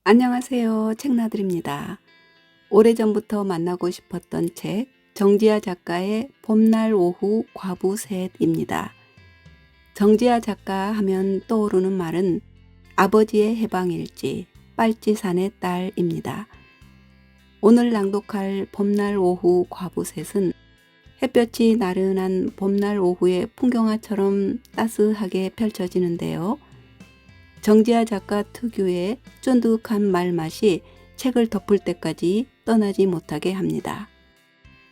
안녕하세요. 책나들입니다. 오래전부터 만나고 싶었던 책 정지아 작가의 봄날 오후 과부셋입니다. 정지아 작가 하면 떠오르는 말은 아버지의 해방일지 빨치산의 딸입니다. 오늘 낭독할 봄날 오후 과부셋은 햇볕이 나른한 봄날 오후의 풍경화처럼 따스하게 펼쳐지는데요. 정지아 작가 특유의 쫀득한 말맛이 책을 덮을 때까지 떠나지 못하게 합니다.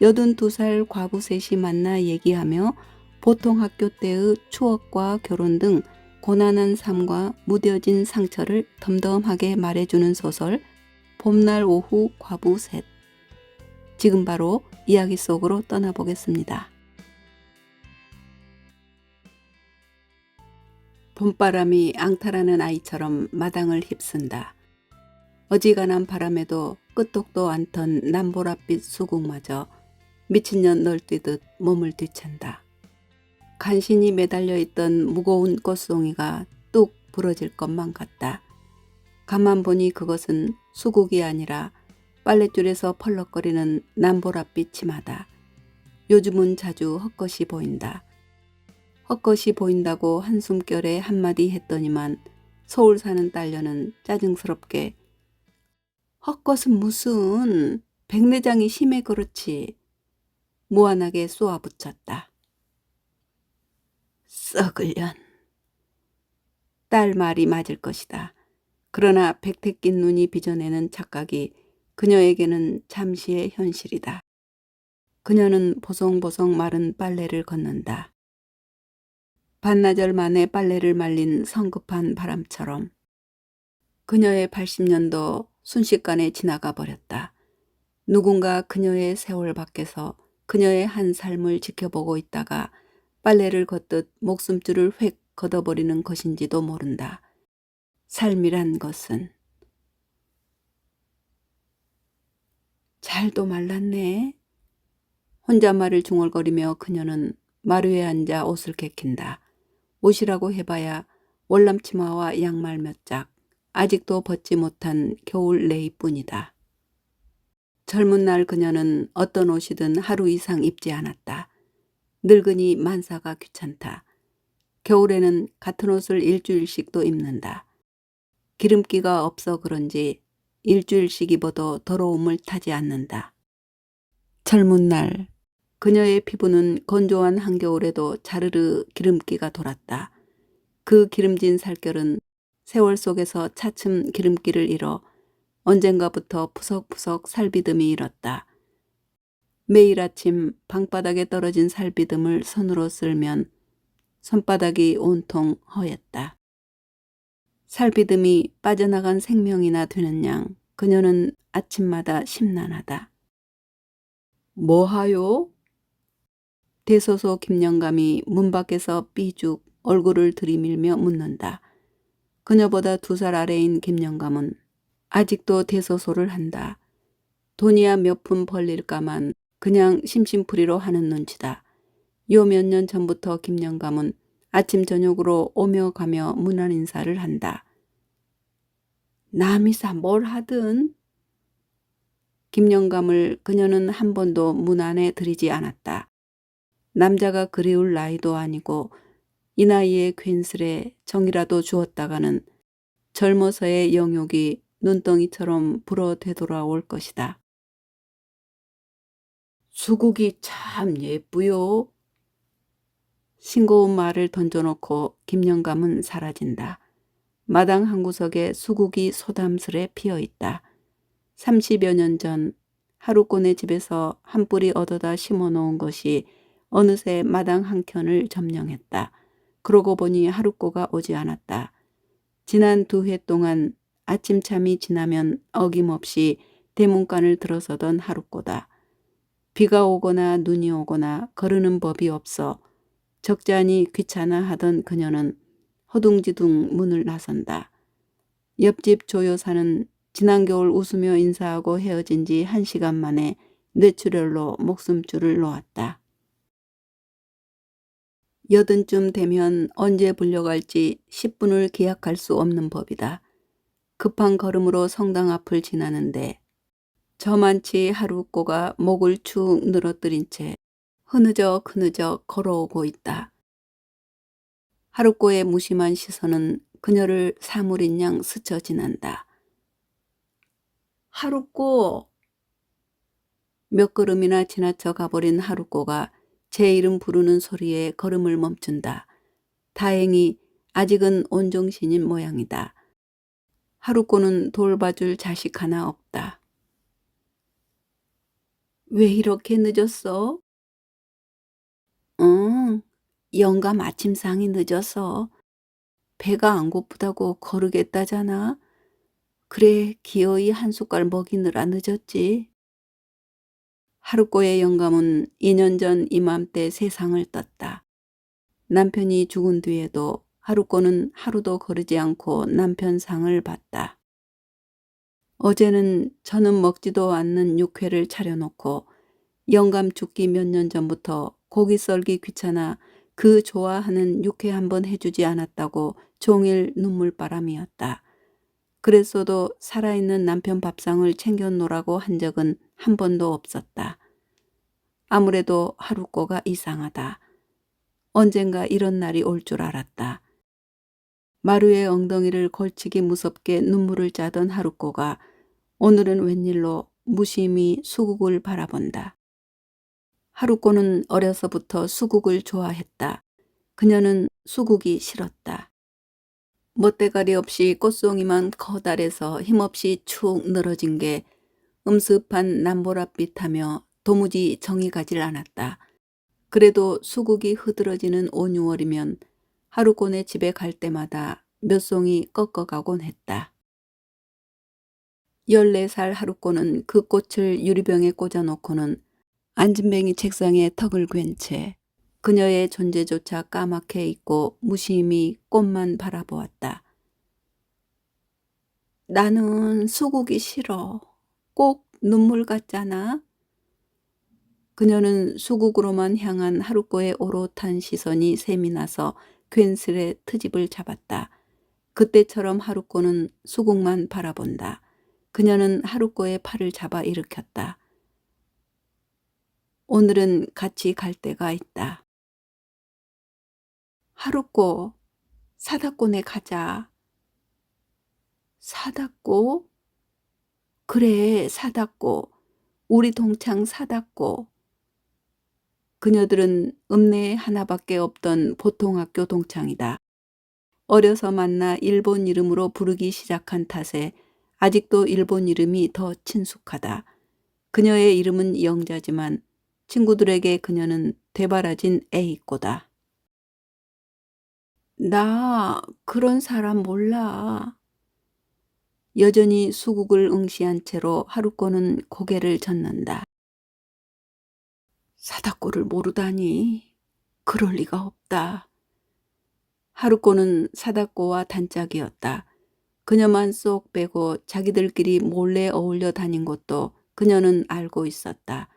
82살 과부 셋이 만나 얘기하며 보통 학교 때의 추억과 결혼 등 고난한 삶과 무뎌진 상처를 덤덤하게 말해주는 소설 봄날 오후 과부 셋. 지금 바로 이야기 속으로 떠나보겠습니다. 봄바람이 앙탈하는 아이처럼 마당을 휩쓴다. 어지간한 바람에도 끄떡도 않던 남보랏빛 수국마저 미친년 널뛰듯 몸을 뒤챈다. 간신히 매달려 있던 무거운 꽃송이가 뚝 부러질 것만 같다. 가만 보니 그것은 수국이 아니라 빨랫줄에서 펄럭거리는 남보랏빛 치마다. 요즘은 자주 헛것이 보인다. 헛것이 보인다고 한숨결에 한마디 했더니만 서울 사는 딸녀는 짜증스럽게 헛것은 무슨 백내장이 심해 그렇지 무한하게 쏘아붙였다. 썩을 년. 딸 말이 맞을 것이다. 그러나 백태 낀 눈이 빚어내는 착각이 그녀에게는 잠시의 현실이다. 그녀는 보송보송 마른 빨래를 걷는다. 반나절 만에 빨래를 말린 성급한 바람처럼 그녀의 80년도 순식간에 지나가 버렸다. 누군가 그녀의 세월 밖에서 그녀의 한 삶을 지켜보고 있다가 빨래를 걷듯 목숨줄을 획 걷어버리는 것인지도 모른다. 삶이란 것은. 잘도 말랐네. 혼잣말을 중얼거리며 그녀는 마루에 앉아 옷을 개킨다. 옷이라고 해봐야 월남치마와 양말 몇 짝, 아직도 벗지 못한 겨울 레이뿐이다. 젊은 날 그녀는 어떤 옷이든 하루 이상 입지 않았다. 늙으니 만사가 귀찮다. 겨울에는 같은 옷을 일주일씩도 입는다. 기름기가 없어 그런지 일주일씩 입어도 더러움을 타지 않는다. 젊은 날 그녀의 피부는 건조한 한겨울에도 자르르 기름기가 돌았다. 그 기름진 살결은 세월 속에서 차츰 기름기를 잃어 언젠가부터 푸석푸석 살비듬이 일었다. 매일 아침 방바닥에 떨어진 살비듬을 손으로 쓸면 손바닥이 온통 허였다. 살비듬이 빠져나간 생명이나 되는 양 그녀는 아침마다 심란하다. 뭐하요? 대소소 김영감이 문 밖에서 삐죽 얼굴을 들이밀며 묻는다. 그녀보다 2살 아래인 김영감은 아직도 대소소를 한다. 돈이야 몇 푼 벌릴까만 그냥 심심풀이로 하는 눈치다. 요 몇 년 전부터 김영감은 아침 저녁으로 오며 가며 문안 인사를 한다. 남이사 뭘 하든 김영감을 그녀는 한 번도 문 안에 들이지 않았다. 남자가 그리울 나이도 아니고 이 나이에 괜스레 정이라도 주었다가는 젊어서의 영욕이 눈덩이처럼 불어 되돌아올 것이다. 수국이 참 예쁘요. 싱거운 말을 던져놓고 김영감은 사라진다. 마당 한 구석에 수국이 소담스레 피어있다. 30여 년 전 하루꼬네 집에서 한 뿌리 얻어다 심어놓은 것이 어느새 마당 한켠을 점령했다. 그러고 보니 하루꼬가 오지 않았다. 지난 2해 동안 아침잠이 지나면 어김없이 대문간을 들어서던 하루꼬다. 비가 오거나 눈이 오거나 거르는 법이 없어 적잖이 귀찮아 하던 그녀는 허둥지둥 문을 나선다. 옆집 조여사는 지난 겨울 웃으며 인사하고 헤어진 지 1시간 만에 뇌출혈로 목숨줄을 놓았다. 80쯤 되면 언제 불려갈지 10분을 기약할 수 없는 법이다. 급한 걸음으로 성당 앞을 지나는데 저만치 하루꼬가 목을 축 늘어뜨린 채 흐느적 걸어오고 있다. 하루꼬의 무심한 시선은 그녀를 사물인 양 스쳐 지난다. 하루꼬! 몇 걸음이나 지나쳐 가버린 하루꼬가 제 이름 부르는 소리에 걸음을 멈춘다. 다행히 아직은 온정신인 모양이다. 하루꼬는 돌봐줄 자식 하나 없다. 왜 이렇게 늦었어? 응, 영감 아침상이 늦어서 배가 안 고프다고 거르겠다잖아. 그래, 기어이 한 숟갈 먹이느라 늦었지. 하루꼬의 영감은 2년 전 이맘때 세상을 떴다. 남편이 죽은 뒤에도 하루꼬는 하루도 거르지 않고 남편 상을 봤다. 어제는 저는 먹지도 않는 육회를 차려놓고 영감 죽기 몇 년 전부터 고기 썰기 귀찮아 그 좋아하는 육회 한번 해주지 않았다고 종일 눈물바람이었다. 그랬어도 살아있는 남편 밥상을 챙겨놓으라고 한 적은 한 번도 없었다. 아무래도 하루꼬가 이상하다. 언젠가 이런 날이 올 줄 알았다. 마루의 엉덩이를 걸치기 무섭게 눈물을 짜던 하루꼬가 오늘은 웬일로 무심히 수국을 바라본다. 하루꼬는 어려서부터 수국을 좋아했다. 그녀는 수국이 싫었다. 멋대가리 없이 꽃송이만 커다래서 힘없이 축 늘어진 게 음습한 남보랏빛하며 도무지 정이 가질 않았다. 그래도 수국이 흐드러지는 5, 6월이면 하루꼬네 집에 갈 때마다 몇 송이 꺾어가곤 했다. 14살 하루꼬는 그 꽃을 유리병에 꽂아놓고는 안진뱅이 책상에 턱을 괜 채 그녀의 존재조차 까맣게 잊고 무심히 꽃만 바라보았다. 나는 수국이 싫어. 꼭 눈물 같잖아. 그녀는 수국으로만 향한 하루꼬의 오롯한 시선이 샘이 나서 괜스레 트집을 잡았다. 그때처럼 하루꼬는 수국만 바라본다. 그녀는 하루꼬의 팔을 잡아 일으켰다. 오늘은 같이 갈 데가 있다. 하루꼬, 사다꼬네 가자. 사다꼬? 그래, 사다꼬. 우리 동창 사다꼬. 그녀들은 읍내에 하나밖에 없던 보통학교 동창이다. 어려서 만나 일본 이름으로 부르기 시작한 탓에 아직도 일본 이름이 더 친숙하다. 그녀의 이름은 영자지만 친구들에게 그녀는 되바라진 A꼬다. 나 그런 사람 몰라. 여전히 수국을 응시한 채로 하루꼬는 고개를 젓는다. 사다꼬를 모르다니. 그럴 리가 없다. 하루꼬는 사다꼬와 단짝이었다. 그녀만 쏙 빼고 자기들끼리 몰래 어울려 다닌 것도 그녀는 알고 있었다.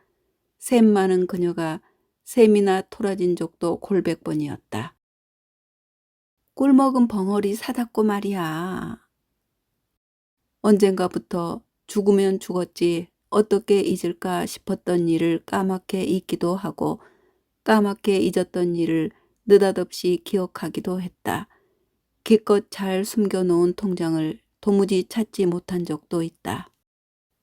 샘 많은 그녀가 샘이나 토라진 적도 골백 번이었다. 꿀먹은 벙어리 사다꼬 말이야. 언젠가부터 죽으면 죽었지 어떻게 잊을까 싶었던 일을 까맣게 잊기도 하고 까맣게 잊었던 일을 느닷없이 기억하기도 했다. 기껏 잘 숨겨놓은 통장을 도무지 찾지 못한 적도 있다.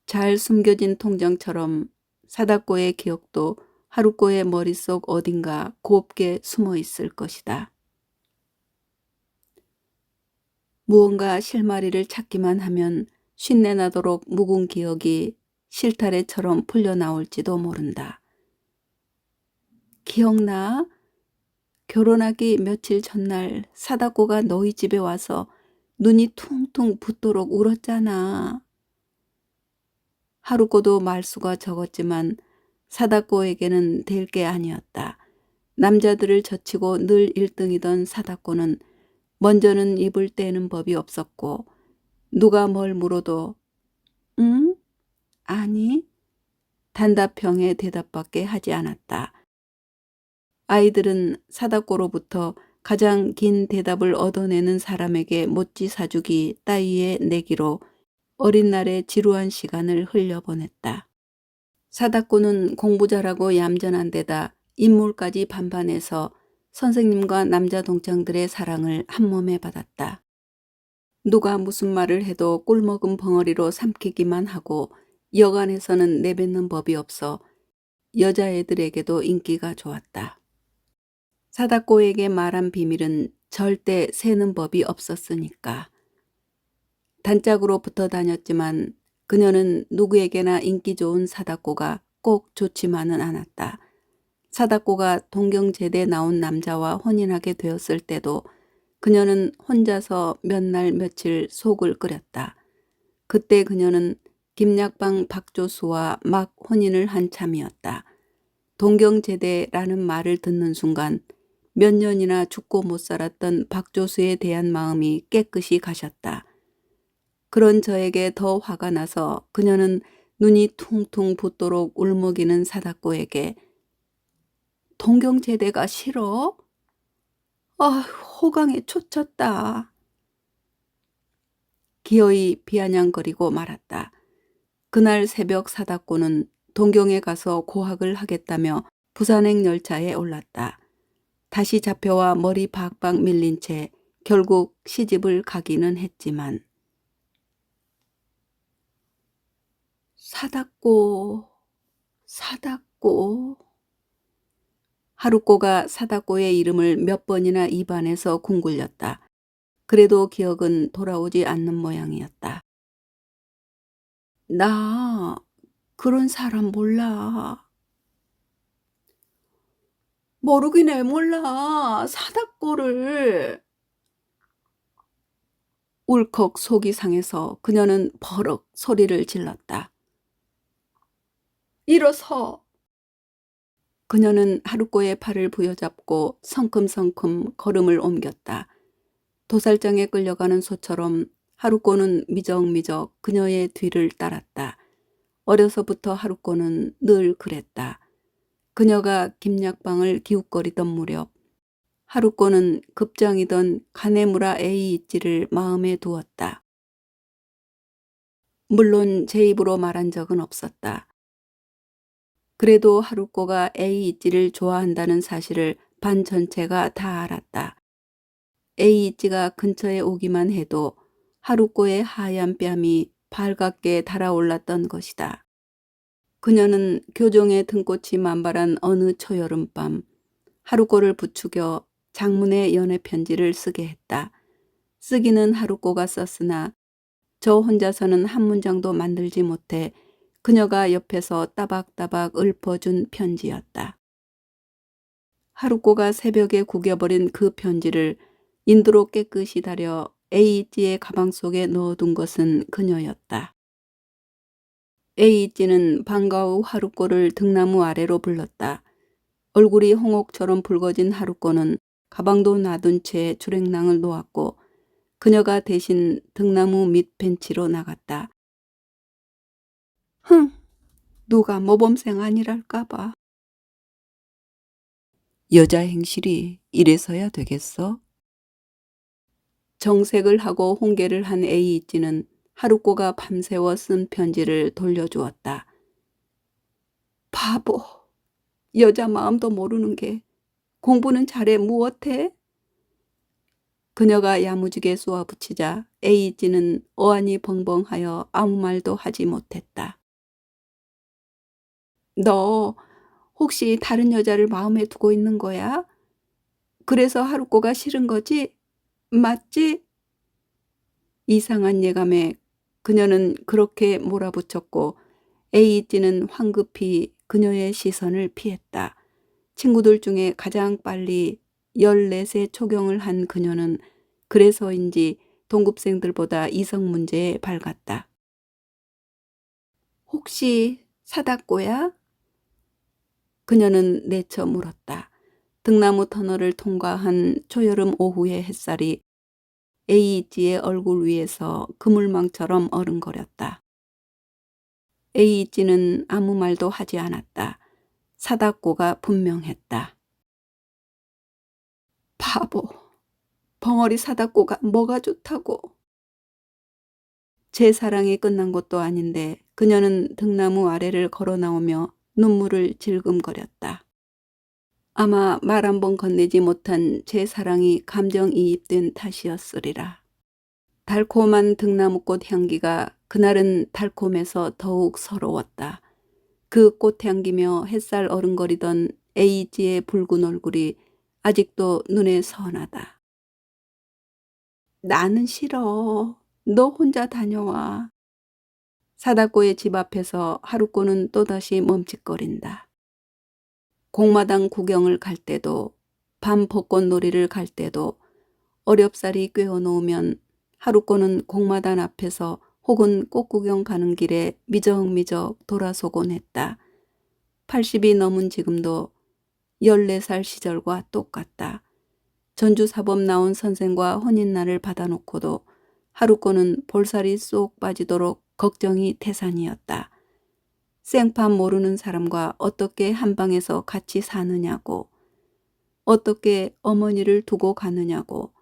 잘 숨겨진 통장처럼 사다꼬의 기억도 하루꼬의 머릿속 어딘가 곱게 숨어 있을 것이다. 무언가 실마리를 찾기만 하면 쉰내 나도록 묵은 기억이 실타래처럼 풀려나올지도 모른다. 기억나? 결혼하기 며칠 전날 사다꼬가 너희 집에 와서 눈이 퉁퉁 붓도록 울었잖아. 하루꼬도 말수가 적었지만 사다꼬에게는 될 게 아니었다. 남자들을 젖히고 늘 1등이던 사다꼬는 먼저는 입을 떼는 법이 없었고 누가 뭘 물어도 응? 아니? 단답형의 대답밖에 하지 않았다. 아이들은 사다꼬로부터 가장 긴 대답을 얻어내는 사람에게 모찌 사주기 따위의 내기로 어린 날의 지루한 시간을 흘려보냈다. 사다코는 공부 잘하고 얌전한 데다 인물까지 반반해서 선생님과 남자 동창들의 사랑을 한몸에 받았다. 누가 무슨 말을 해도 꿀먹은 벙어리로 삼키기만 하고 여간에서는 내뱉는 법이 없어 여자애들에게도 인기가 좋았다. 사다코에게 말한 비밀은 절대 새는 법이 없었으니까. 단짝으로 붙어 다녔지만 그녀는 누구에게나 인기 좋은 사다코가 꼭 좋지만은 않았다. 사다코가 동경제대 나온 남자와 혼인하게 되었을 때도 그녀는 혼자서 몇 날 며칠 속을 끓였다. 그때 그녀는 김약방 박조수와 막 혼인을 한 참이었다. 동경제대라는 말을 듣는 순간 몇 년이나 죽고 못 살았던 박조수에 대한 마음이 깨끗이 가셨다. 그런 저에게 더 화가 나서 그녀는 눈이 퉁퉁 붓도록 울먹이는 사다코에게 동경제대가 싫어? 아, 호강에 초쳤다. 기어이 비아냥거리고 말았다. 그날 새벽 사다코는 동경에 가서 고학을 하겠다며 부산행 열차에 올랐다. 다시 잡혀와 머리 박박 밀린 채 결국 시집을 가기는 했지만 사다코. 하루코가 사다코의 이름을 몇 번이나 입안에서 궁굴렸다. 그래도 기억은 돌아오지 않는 모양이었다. 나 그런 사람 몰라. 모르긴 왜 몰라. 사다코를. 울컥 속이 상해서 그녀는 버럭 소리를 질렀다. 일어서. 그녀는 하루코의 팔을 부여잡고 성큼성큼 걸음을 옮겼다. 도살장에 끌려가는 소처럼 하루코는 미적미적 그녀의 뒤를 따랐다. 어려서부터 하루코는 늘 그랬다. 그녀가 김약방을 기웃거리던 무렵 하루코는 급장이던 가네무라 에이이치를 마음에 두었다. 물론 제 입으로 말한 적은 없었다. 그래도 하루코가 에이이치를 좋아한다는 사실을 반 전체가 다 알았다. 에이이치가 근처에 오기만 해도 하루코의 하얀 뺨이 발갛게 달아올랐던 것이다. 그녀는 교정의 등꽃이 만발한 어느 초여름밤 하루코를 부추겨 장문의 연애 편지를 쓰게 했다. 쓰기는 하루코가 썼으나 저 혼자서는 한 문장도 만들지 못해 그녀가 옆에서 따박따박 읊어준 편지였다. 하루코가 새벽에 구겨버린 그 편지를 인두로 깨끗이 다려 에이이치의 가방 속에 넣어둔 것은 그녀였다. 에이이치는 방과 후 하루코를 등나무 아래로 불렀다. 얼굴이 홍옥처럼 붉어진 하루코는 가방도 놔둔 채 주랭랑을 놓았고 그녀가 대신 등나무 밑 벤치로 나갔다. 흥, 누가 모범생 아니랄까봐. 여자 행실이 이래서야 되겠어? 정색을 하고 홍계를 한 에이이치는 하루코가 밤새워 쓴 편지를 돌려주었다. 바보, 여자 마음도 모르는 게 공부는 잘해 무엇해? 그녀가 야무지게 쏘아붙이자 에이이치는 어안이 벙벙하여 아무 말도 하지 못했다. 너 혹시 다른 여자를 마음에 두고 있는 거야? 그래서 하루코가 싫은 거지? 맞지? 이상한 예감에 그녀는 그렇게 몰아붙였고 에이이치는 황급히 그녀의 시선을 피했다. 친구들 중에 가장 빨리 14세 초경을 한 그녀는 그래서인지 동급생들보다 이성 문제에 밝았다. 혹시 사다코야? 그녀는 내쳐 물었다. 등나무 터널을 통과한 초여름 오후의 햇살이 에이이치의 얼굴 위에서 그물망처럼 어른거렸다. 에이이치는 아무 말도 하지 않았다. 사다코가 분명했다. 바보. 벙어리 사다꼬가 뭐가 좋다고. 제 사랑이 끝난 것도 아닌데 그녀는 등나무 아래를 걸어 나오며 눈물을 질금거렸다. 아마 말 한 번 건네지 못한 제 사랑이 감정이입된 탓이었으리라. 달콤한 등나무꽃 향기가 그날은 달콤해서 더욱 서러웠다. 그 꽃향기며 햇살 어른거리던 에이지의 붉은 얼굴이 아직도 눈에 선하다. 나는 싫어. 너 혼자 다녀와. 사다코의 집 앞에서 하루코는 또다시 멈칫거린다. 공마당 구경을 갈 때도 밤 벚꽃놀이를 갈 때도 어렵사리 꿰어놓으면 하루코는 공마단 앞에서 혹은 꽃구경 가는 길에 미적미적 돌아서곤 했다. 80이 넘은 지금도 14살 시절과 똑같다. 전주사범 나온 선생과 혼인날을 받아놓고도 하루코는 볼살이 쏙 빠지도록 걱정이 태산이었다. 생판 모르는 사람과 어떻게 한 방에서 같이 사느냐고, 어떻게 어머니를 두고 가느냐고,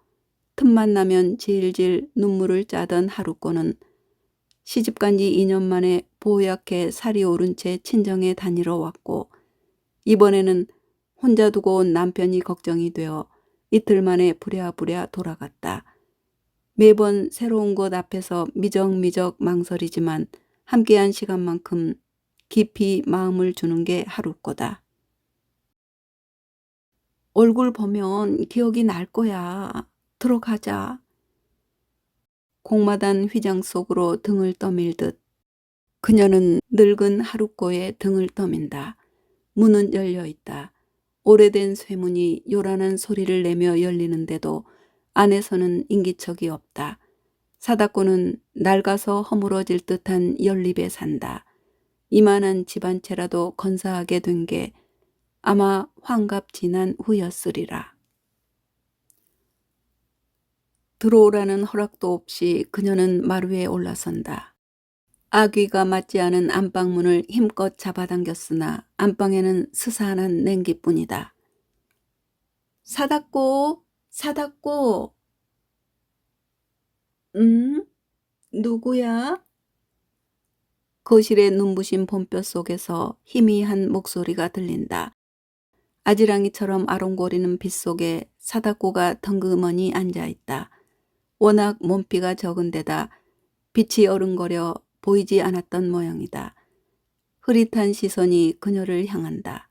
틈만 나면 질질 눈물을 짜던 하루코는 시집간 지 2년 만에 보약해 살이 오른 채 친정에 다니러 왔고 이번에는 혼자 두고 온 남편이 걱정이 되어 이틀 만에 부랴부랴 돌아갔다. 매번 새로운 곳 앞에서 미적미적 망설이지만 함께한 시간만큼 깊이 마음을 주는 게 하루코다. 얼굴 보면 기억이 날 거야. 들어가자. 공마단 휘장 속으로 등을 떠밀듯 그녀는 늙은 하루코의 등을 떠민다. 문은 열려 있다. 오래된 쇠문이 요란한 소리를 내며 열리는데도 안에서는 인기척이 없다. 사다코는 낡아서 허물어질 듯한 연립에 산다. 이만한 집 한 채라도 건사하게 된 게 아마 환갑 지난 후였으리라. 들어오라는 허락도 없이 그녀는 마루에 올라선다. 아귀가 맞지 않은 안방문을 힘껏 잡아당겼으나 안방에는 스산한 냉기뿐이다. 사다꼬, 사다꼬. 누구야? 거실의 눈부신 봄볕 속에서 희미한 목소리가 들린다. 아지랑이처럼 아롱거리는 빛 속에 사다꼬가 덩그머니 앉아있다. 워낙 몸피가 적은 데다 빛이 어른거려 보이지 않았던 모양이다. 흐릿한 시선이 그녀를 향한다.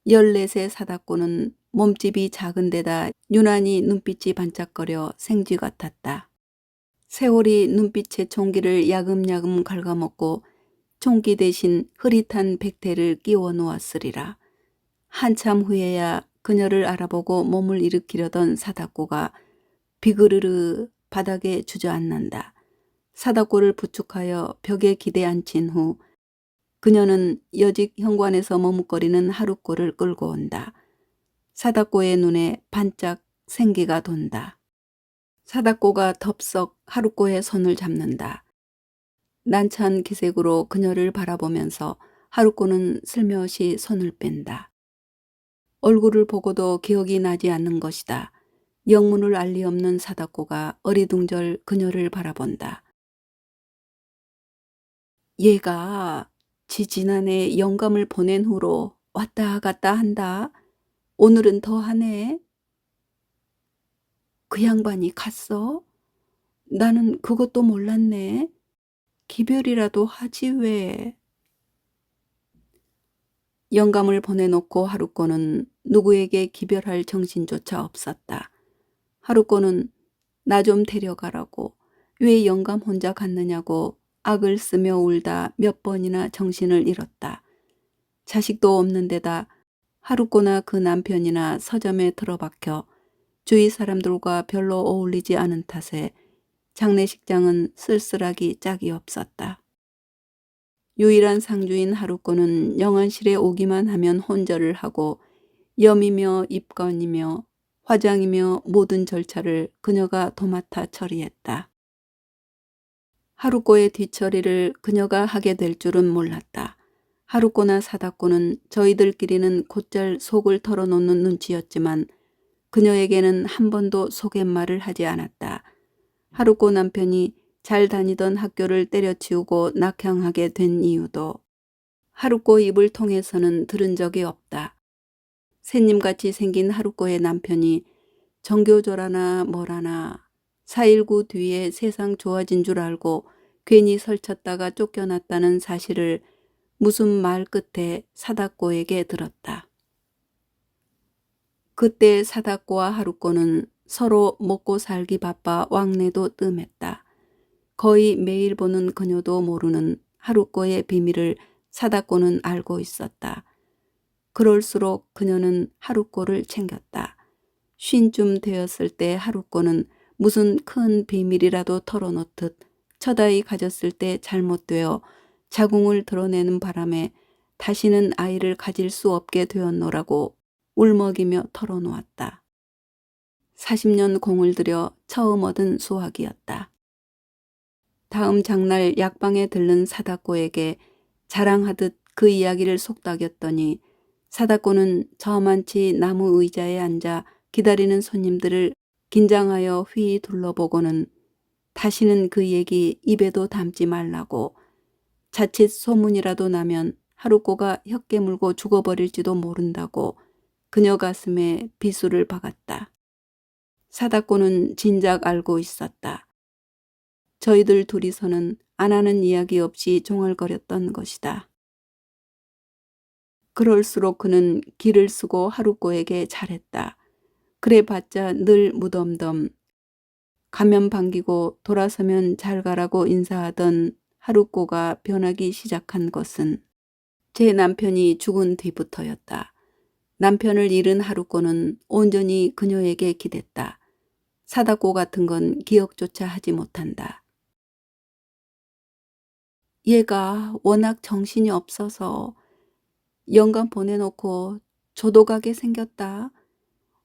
14세 사다꼬는 몸집이 작은 데다 유난히 눈빛이 반짝거려 생쥐 같았다. 세월이 눈빛의 총기를 야금야금 갉아먹고 총기 대신 흐릿한 백태를 끼워 놓았으리라. 한참 후에야 그녀를 알아보고 몸을 일으키려던 사다꼬가 비그르르 바닥에 주저앉는다. 사다꼬를 부축하여 벽에 기대 앉힌 후 그녀는 여직 현관에서 머뭇거리는 하루꼬를 끌고 온다. 사다꼬의 눈에 반짝 생기가 돈다. 사다꼬가 덥석 하루꼬의 손을 잡는다. 난처한 기색으로 그녀를 바라보면서 하루꼬는 슬며시 손을 뺀다. 얼굴을 보고도 기억이 나지 않는 것이다. 영문을 알 리 없는 사다꼬가 어리둥절 그녀를 바라본다. 얘가 지지난해 영감을 보낸 후로 왔다 갔다 한다. 오늘은 더 하네. 그 양반이 갔어? 나는 그것도 몰랐네. 기별이라도 하지 왜. 영감을 보내놓고 하루꼬는 누구에게 기별할 정신조차 없었다. 하루꼬는 나 좀 데려가라고 왜 영감 혼자 갔느냐고 악을 쓰며 울다 몇 번이나 정신을 잃었다. 자식도 없는 데다 하루꼬나 그 남편이나 서점에 들어박혀 주위 사람들과 별로 어울리지 않은 탓에 장례식장은 쓸쓸하기 짝이 없었다. 유일한 상주인 하루꼬는 영안실에 오기만 하면 혼절을 하고 염이며 입건이며 화장이며 모든 절차를 그녀가 도맡아 처리했다. 하루꼬의 뒤처리를 그녀가 하게 될 줄은 몰랐다. 하루꼬나 사다꼬는 저희들끼리는 곧잘 속을 털어놓는 눈치였지만 그녀에게는 한 번도 속갯말을 하지 않았다. 하루코 남편이 잘 다니던 학교를 때려치우고 낙향하게 된 이유도 하루코 입을 통해서는 들은 적이 없다. 새님같이 생긴 하루코의 남편이 정교조라나 뭐라나 4.19 뒤에 세상 좋아진 줄 알고 괜히 설쳤다가 쫓겨났다는 사실을 무슨 말 끝에 사다코에게 들었다. 그때 사다코와 하루코는 서로 먹고 살기 바빠 왕래도 뜸했다. 거의 매일 보는 그녀도 모르는 하루코의 비밀을 사다코는 알고 있었다. 그럴수록 그녀는 하루코를 챙겼다. 쉰쯤 되었을 때 하루코는 무슨 큰 비밀이라도 털어놓듯 처다이 가졌을 때 잘못되어 자궁을 드러내는 바람에 다시는 아이를 가질 수 없게 되었노라고 울먹이며 털어놓았다. 40년 공을 들여 처음 얻은 수확이었다. 다음 장날 약방에 들른 사다코에게 자랑하듯 그 이야기를 속닥였더니 사다코는 저만치 나무 의자에 앉아 기다리는 손님들을 긴장하여 휘 둘러보고는 다시는 그 얘기 입에도 담지 말라고, 자칫 소문이라도 나면 하루코가 혀 깨물고 죽어버릴지도 모른다고 그녀 가슴에 비수를 박았다. 사다코는 진작 알고 있었다. 저희들 둘이서는 안 하는 이야기 없이 종얼거렸던 것이다. 그럴수록 그는 기를 쓰고 하루코에게 잘했다. 그래봤자 늘 무덤덤, 가면 반기고 돌아서면 잘 가라고 인사하던 하루코가 변하기 시작한 것은 제 남편이 죽은 뒤부터였다. 남편을 잃은 하루코는 온전히 그녀에게 기댔다. 사다코 같은 건 기억조차 하지 못한다. 얘가 워낙 정신이 없어서 영감 보내놓고 저도 가게 생겼다.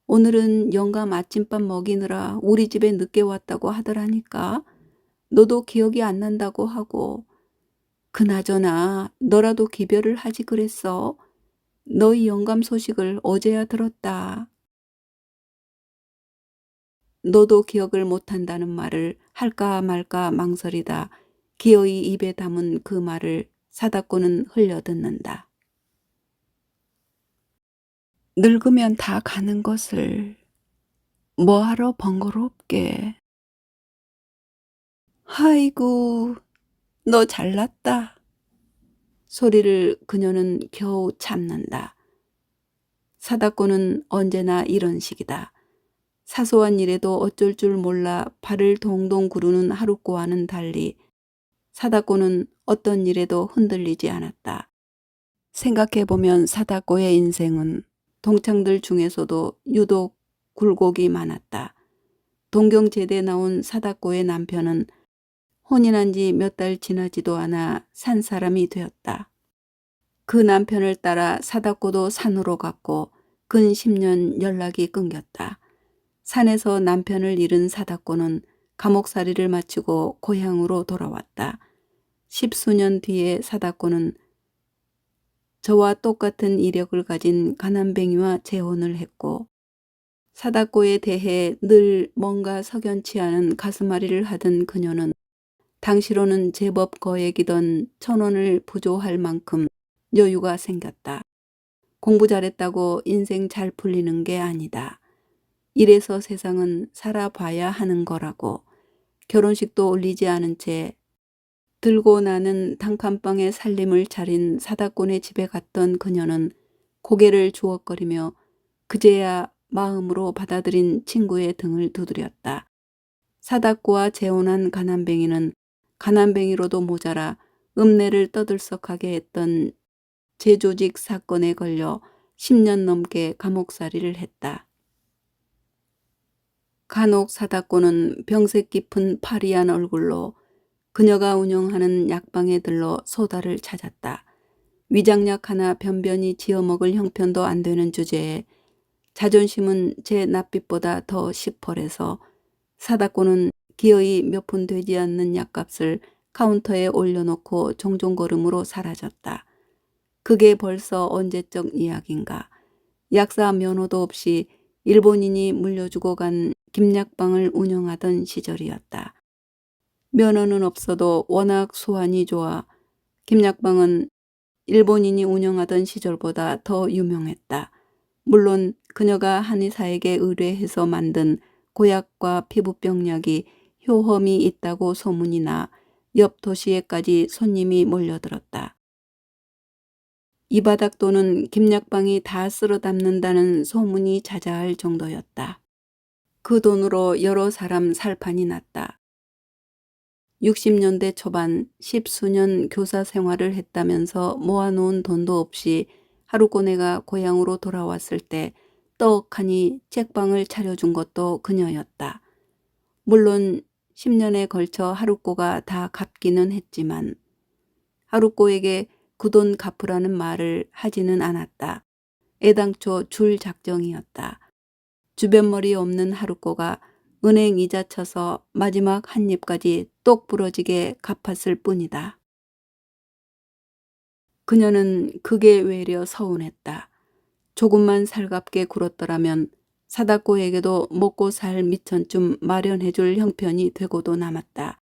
오늘은 영감 아침밥 먹이느라 우리 집에 늦게 왔다고 하더라니까. 너도 기억이 안 난다고 하고. 그나저나 너라도 기별을 하지 그랬어. 너희 영감 소식을 어제야 들었다. 너도 기억을 못한다는 말을 할까 말까 망설이다 기어이 입에 담은 그 말을 사다코는 흘려듣는다. 늙으면 다 가는 것을 뭐하러 번거롭게. 아이고, 너 잘났다. 소리를 그녀는 겨우 참는다. 사다코는 언제나 이런 식이다. 사소한 일에도 어쩔 줄 몰라 발을 동동 구르는 하루코와는 달리 사다코는 어떤 일에도 흔들리지 않았다. 생각해보면 사다코의 인생은 동창들 중에서도 유독 굴곡이 많았다. 동경제대 나온 사다코의 남편은 혼인한 지 몇 달 지나지도 않아 산 사람이 되었다. 그 남편을 따라 사다코도 산으로 갔고 근 10년 연락이 끊겼다. 산에서 남편을 잃은 사다코는 감옥살이를 마치고 고향으로 돌아왔다. 10수년 뒤에 사다코는 저와 똑같은 이력을 가진 가난뱅이와 재혼을 했고 사다코에 대해 늘 뭔가 석연치 않은 가슴앓이를 하던 그녀는 당시로는 제법 거액이던 1,000원을 부조할 만큼 여유가 생겼다. 공부 잘했다고 인생 잘 풀리는 게 아니다. 이래서 세상은 살아봐야 하는 거라고. 결혼식도 올리지 않은 채 들고 나는 단칸방에 살림을 차린 사다코네 집에 갔던 그녀는 고개를 주걱거리며 그제야 마음으로 받아들인 친구의 등을 두드렸다. 사다코와 재혼한 가난뱅이는 가난뱅이로도 모자라 읍내를 떠들썩하게 했던 재조직 사건에 걸려 10년 넘게 감옥살이를 했다. 간혹 사다코는 병색 깊은 파리한 얼굴로 그녀가 운영하는 약방에 들러 소다를 찾았다. 위장약 하나 변변히 지어먹을 형편도 안 되는 주제에 자존심은 제 낯빛보다 더 시퍼래서 사다코는 기어이 몇 푼 되지 않는 약값을 카운터에 올려놓고 종종 걸음으로 사라졌다. 그게 벌써 언제적 이야기인가. 약사 면허도 없이 일본인이 물려주고 간 김약방을 운영하던 시절이었다. 면허는 없어도 워낙 수완이 좋아 김약방은 일본인이 운영하던 시절보다 더 유명했다. 물론 그녀가 한의사에게 의뢰해서 만든 고약과 피부병약이 효험이 있다고 소문이 나 옆 도시에까지 손님이 몰려들었다. 이 바닥돈은 김약방이 다 쓸어 담는다는 소문이 자자할 정도였다. 그 돈으로 여러 사람 살판이 났다. 60년대 초반 10수년 교사 생활을 했다면서 모아놓은 돈도 없이 하루꼬네가 고향으로 돌아왔을 때 떡하니 잭방을 차려준 것도 그녀였다. 물론 10년에 걸쳐 하루꼬가 다 갚기는 했지만 하루꼬에게 그 돈 갚으라는 말을 하지는 않았다. 애당초 줄 작정이었다. 주변머리 없는 하루꼬가 은행 이자 쳐서 마지막 한 입까지 똑 부러지게 갚았을 뿐이다. 그녀는 그게 외려 서운했다. 조금만 살갑게 굴었더라면 사다코에게도 먹고 살 미천쯤 마련해줄 형편이 되고도 남았다.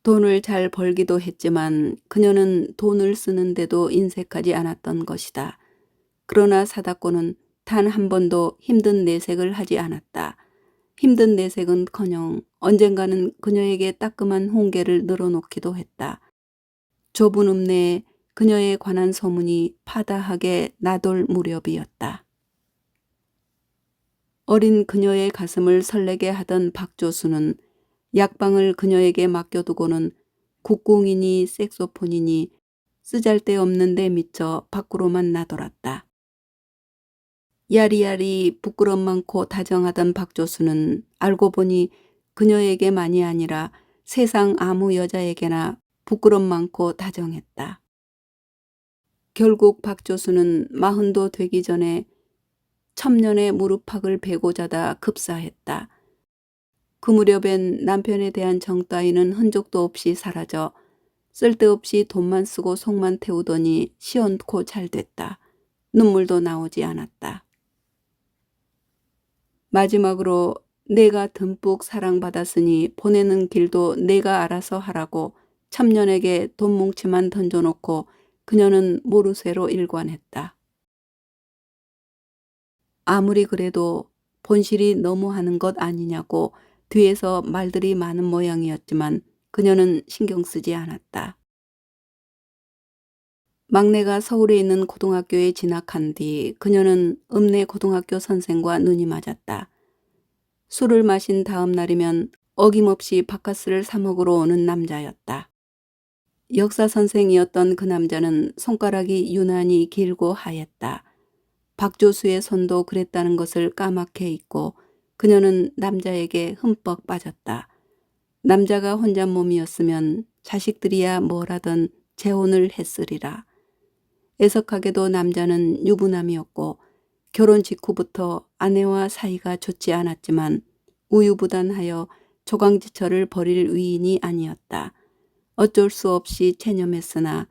돈을 잘 벌기도 했지만 그녀는 돈을 쓰는데도 인색하지 않았던 것이다. 그러나 사다코는 단 한 번도 힘든 내색을 하지 않았다. 힘든 내색은커녕 언젠가는 그녀에게 따끔한 홍게를 늘어놓기도 했다. 좁은 읍내에 그녀에 관한 소문이 파다하게 나돌 무렵이었다. 어린 그녀의 가슴을 설레게 하던 박조수는 약방을 그녀에게 맡겨두고는 국궁이니 색소폰이니 쓰잘데없는 데 미쳐 밖으로만 나돌았다. 야리야리 부끄럼 많고 다정하던 박조수는 알고 보니 그녀에게만이 아니라 세상 아무 여자에게나 부끄럼 많고 다정했다. 결국 박조수는 40도 되기 전에 첨년의 무릎팍을 베고 자다 급사했다. 그 무렵엔 남편에 대한 정 따위는 흔적도 없이 사라져 쓸데없이 돈만 쓰고 속만 태우더니 시원코 잘 됐다. 눈물도 나오지 않았다. 마지막으로 내가 듬뿍 사랑받았으니 보내는 길도 내가 알아서 하라고 첨년에게 돈 뭉치만 던져놓고 그녀는 모르쇠로 일관했다. 아무리 그래도 본실이 너무하는 것 아니냐고 뒤에서 말들이 많은 모양이었지만 그녀는 신경 쓰지 않았다. 막내가 서울에 있는 고등학교에 진학한 뒤 그녀는 읍내 고등학교 선생과 눈이 맞았다. 술을 마신 다음 날이면 어김없이 바카스를 사 먹으러 오는 남자였다. 역사 선생이었던 그 남자는 손가락이 유난히 길고 하였다. 박조수의 손도 그랬다는 것을 까맣게 잊고 그녀는 남자에게 흠뻑 빠졌다. 남자가 혼자 몸이었으면 자식들이야 뭘 하든 재혼을 했으리라. 애석하게도 남자는 유부남이었고 결혼 직후부터 아내와 사이가 좋지 않았지만 우유부단하여 조강지처를 벌일 위인이 아니었다. 어쩔 수 없이 체념했으나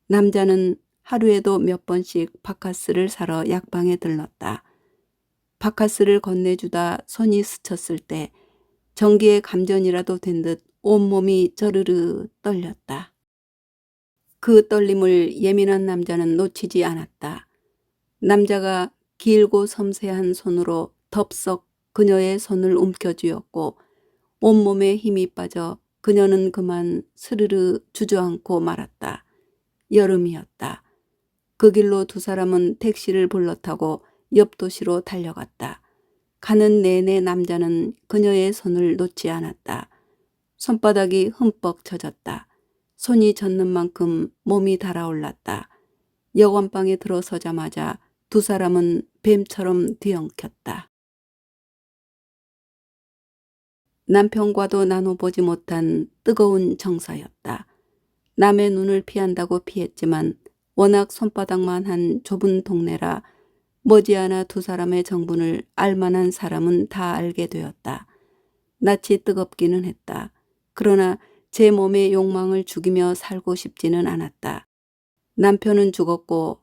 남자는 하루에도 몇 번씩 바카스를 사러 약방에 들렀다. 바카스를 건네주다 손이 스쳤을 때 전기의 감전이라도 된 듯 온몸이 저르르 떨렸다. 그 떨림을 예민한 남자는 놓치지 않았다. 남자가 길고 섬세한 손으로 덥석 그녀의 손을 움켜쥐었고 온몸에 힘이 빠져 그녀는 그만 스르르 주저앉고 말았다. 여름이었다. 그 길로 두 사람은 택시를 불러 타고 옆 도시로 달려갔다. 가는 내내 남자는 그녀의 손을 놓지 않았다. 손바닥이 흠뻑 젖었다. 손이 젖는 만큼 몸이 달아올랐다. 여관방에 들어서자마자 두 사람은 뱀처럼 뒤엉켰다. 남편과도 나눠보지 못한 뜨거운 정서였다. 남의 눈을 피한다고 피했지만 워낙 손바닥만 한 좁은 동네라 머지않아 두 사람의 정분을 알만한 사람은 다 알게 되었다. 낯이 뜨겁기는 했다. 그러나 제 몸의 욕망을 죽이며 살고 싶지는 않았다. 남편은 죽었고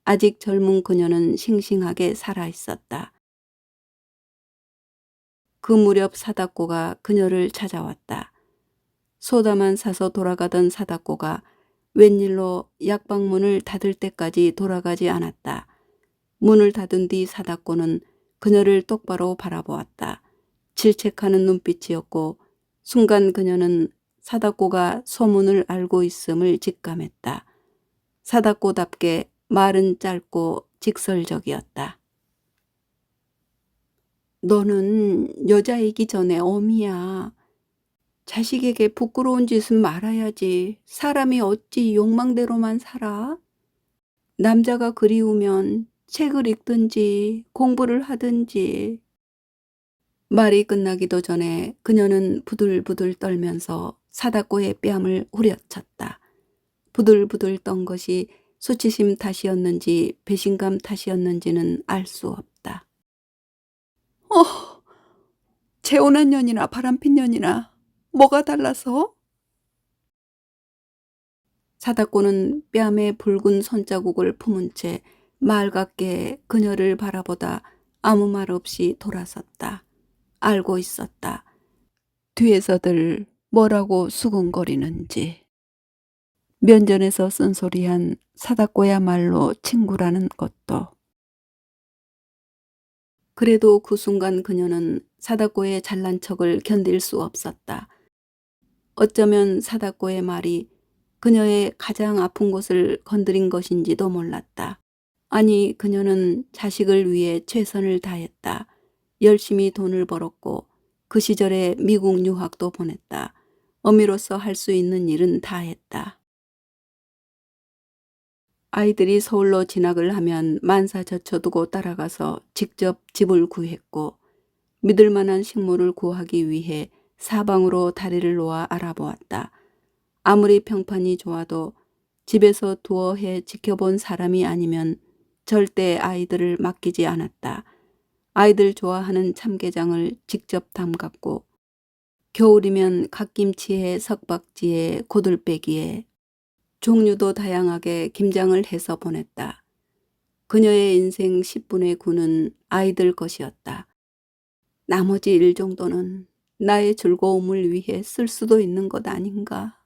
아직 젊은 그녀는 싱싱하게 살아있었다. 그 무렵 사다꼬가 그녀를 찾아왔다. 소다만 사서 돌아가던 사다꼬가 웬일로 약방문을 닫을 때까지 돌아가지 않았다. 문을 닫은 뒤 사다꼬는 그녀를 똑바로 바라보았다. 질책하는 눈빛이었고 순간 그녀는 사다꼬가 소문을 알고 있음을 직감했다. 사다꼬답게 말은 짧고 직설적이었다. 너는 여자이기 전에 어미야. 자식에게 부끄러운 짓은 말아야지. 사람이 어찌 욕망대로만 살아? 남자가 그리우면 책을 읽든지 공부를 하든지. 말이 끝나기도 전에 그녀는 부들부들 떨면서 사다꼬의 뺨을 후려쳤다. 부들부들 떤 것이 수치심 탓이었는지 배신감 탓이었는지는 알 수 없다. 재혼한 년이나 바람핀 년이나 뭐가 달라서? 사다꼬는 뺨에 붉은 손자국을 품은 채 맑게 그녀를 바라보다 아무 말 없이 돌아섰다. 알고 있었다. 뒤에서들 뭐라고 수군거리는지. 면전에서 쓴소리한 사다꼬야말로 친구라는 것도. 그래도 그 순간 그녀는 사다꼬의 잘난 척을 견딜 수 없었다. 어쩌면 사다꼬의 말이 그녀의 가장 아픈 곳을 건드린 것인지도 몰랐다. 아니, 그녀는 자식을 위해 최선을 다했다. 열심히 돈을 벌었고 그 시절에 미국 유학도 보냈다. 어미로서 할 수 있는 일은 다 했다. 아이들이 서울로 진학을 하면 만사 제쳐두고 따라가서 직접 집을 구했고 믿을 만한 식물을 구하기 위해 사방으로 다리를 놓아 알아보았다. 아무리 평판이 좋아도 집에서 두어 해 지켜본 사람이 아니면 절대 아이들을 맡기지 않았다. 아이들 좋아하는 참게장을 직접 담갔고 겨울이면 갓김치에 석박지에 고들빼기에 종류도 다양하게 김장을 해서 보냈다. 그녀의 인생 10분의 9는 아이들 것이었다. 나머지 일 정도는 나의 즐거움을 위해 쓸 수도 있는 것 아닌가.